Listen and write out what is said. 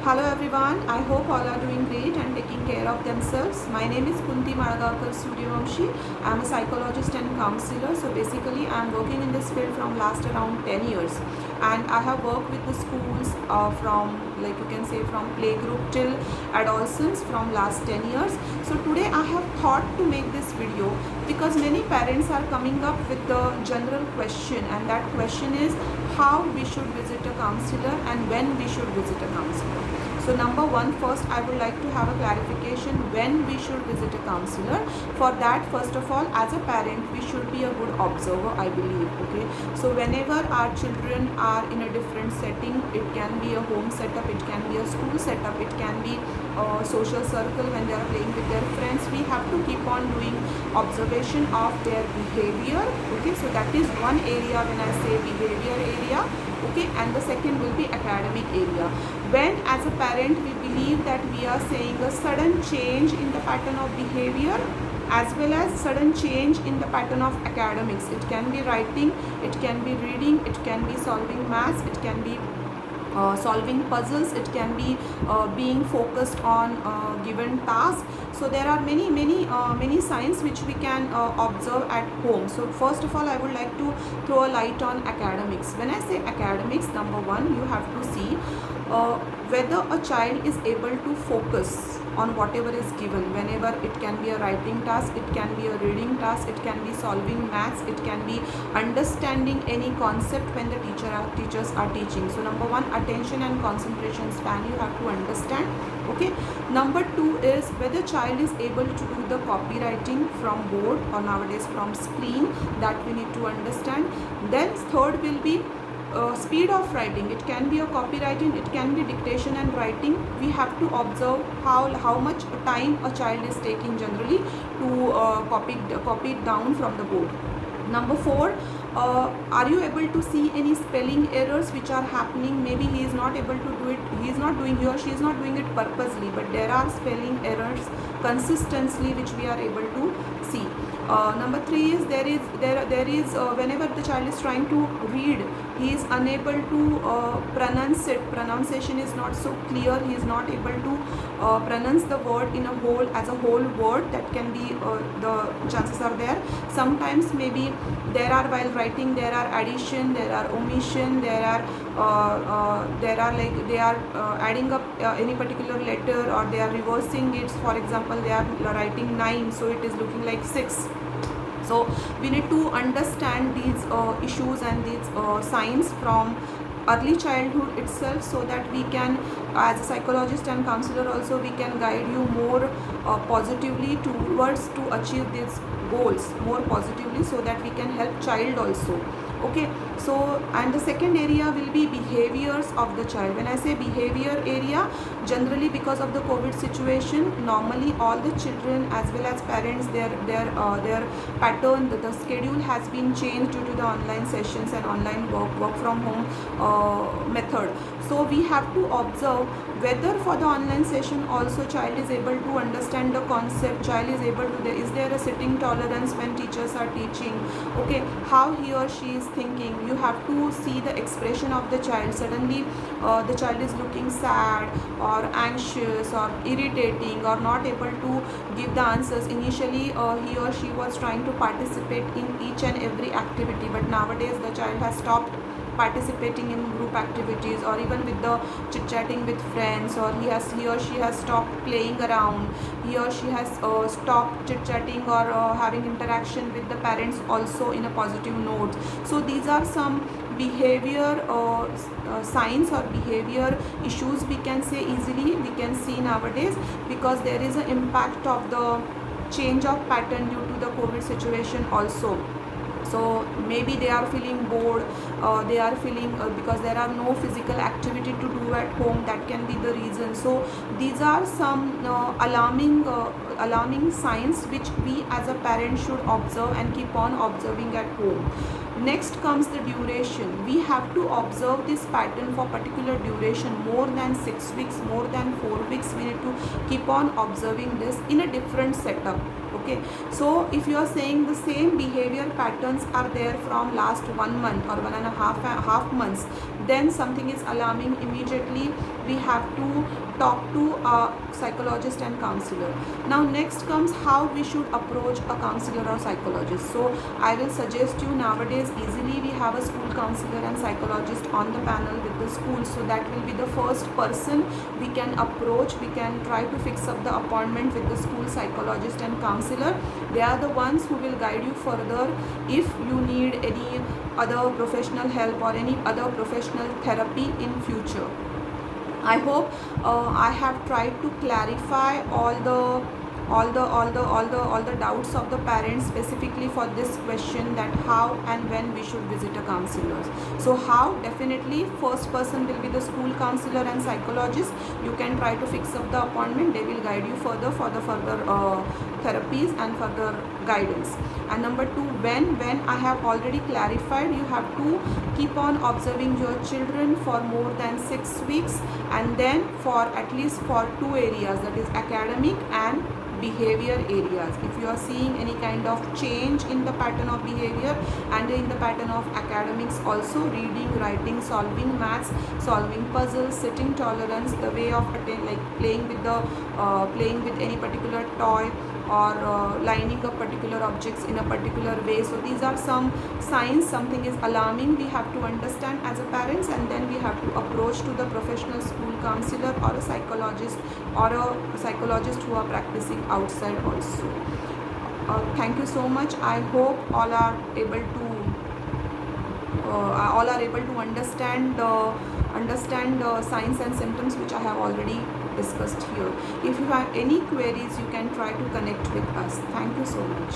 Hello everyone, I hope all are doing great and taking care of themselves. My name is Kunti Maragavkar Suryavanshi. I am a psychologist and counselor. So basically I am working in this field from last around 10 years, and I have worked with the schools from, like you can say, from playgroup till adolescence from last 10 years. So today I have thought to make this video because many parents are coming up with the general question, and that question is how we should visit a counselor and when we should visit a counselor. So number one, first I would like to have a clarification when we should visit a counselor. For that, first of all, as a parent, we should be a good observer, I believe. Okay, so whenever our children are in a different setting, it can be a home setup, it can be a school setup, it can be a social circle when they are playing with their friends, we have to keep on doing observation of their behavior. Okay, so that is one area when I say behavior area. Okay, and the second will be academic area. When as a parent we believe that we are saying a sudden change in the pattern of behavior as well as sudden change in the pattern of academics, it can be writing, it can be reading, it can be solving maths, it can be solving puzzles, it can be being focused on given task. So there are many signs which we can observe at home. So first of all, I would like to throw a light on academics. When I say academics, number one, you have to see whether a child is able to focus on whatever is given. Whenever it can be a writing task, it can be a reading task, it can be solving maths, it can be understanding any concept when the teachers are teaching. So number one, attention and concentration span you have to understand. Okay, number two is whether child is able to do the copywriting from board or nowadays from screen, that we need to understand. Then third will be speed of writing. It can be a copywriting, it can be dictation and writing. We have to observe how much time a child is taking generally to copy it down from the board. Number four, are you able to see any spelling errors which are happening? Maybe he is not able to do it, he is not doing, he or she is not doing it purposely, but there are spelling errors consistently which we are able to see. Number three is there is whenever the child is trying to read, he is unable to pronounce it. Pronunciation is not so clear. He is not able to pronounce the word in a whole as a whole word. That can be the chances are there. Sometimes maybe there are, while writing, there are addition, there are omission, there are like they are adding up any particular letter, or they are reversing it. For example, they are writing 9, so it is looking like 6. So we need to understand these issues and these signs from early childhood itself, so that we can, as a psychologist and counselor also, we can guide you more positively towards to achieve these goals more positively, so that we can help child also. Okay, so and the second area will be behaviors of the child. When I say behavior area, generally because of the COVID situation, normally all the children as well as parents, their pattern, the schedule has been changed due to the online sessions and online work from home method. So we have to observe whether for the online session also child is able to understand the concept, child is able to, is there a sitting tolerance when teachers are teaching. Okay, how he or she is thinking. You have to see the expression of the child. Suddenly the child is looking sad or anxious or irritating or not able to give the answers. Initially he or she was trying to participate in each and every activity, but nowadays the child has stopped participating in group activities, or even with the chit chatting with friends, or he or she has stopped playing around, he or she has stopped chit chatting or having interaction with the parents also in a positive note. So these are some behavior signs or behavior issues, we can say easily we can see nowadays, because there is an impact of the change of pattern due to the COVID situation also. So maybe they are feeling bored, they are feeling because there are no physical activity to do at home, that can be the reason. So these are some alarming signs which we as a parent should observe and keep on observing at home. Next comes the duration. We have to observe this pattern for particular duration, more than 6 weeks, more than 4 weeks. We need to keep on observing this in a different setup. Okay, so if you are saying the same behavior patterns are there from last 1 month or 1.5 months, then something is alarming, immediately we have to talk to a psychologist and counselor. Now next comes how we should approach a counselor or psychologist. So I will suggest you, nowadays easily we have a school counselor and psychologist on the panel with the school, so that will be the first person we can approach. We can try to fix up the appointment with the school psychologist and counselor. They are the ones who will guide you further if you need any other professional help or any other professional therapy in future. I hope I have tried to clarify all the doubts of the parents, specifically for this question, that how and when we should visit a counselor. So how? Definitely first person will be the school counselor and psychologist. You can try to fix up the appointment. They will guide you further for the further therapies and further guidance. And number two, when I have already clarified, you have to keep on observing your children for more than 6 weeks, and then for at least for 2 areas, that is academic and behavior areas. If you are seeing any kind of change in the pattern of behavior and in the pattern of academics also, reading, writing, solving maths, solving puzzles, sitting tolerance, the way of like playing with any particular toy, or lining up particular objects in a particular way. So these are some signs something is alarming. We have to understand as a parents, and then we have to approach to the professional school counselor or a psychologist who are practicing outside also. Thank you so much. I hope all are able to understand the signs and symptoms which I have already discussed here. If you have any queries, you can try to connect with us. Thank you so much.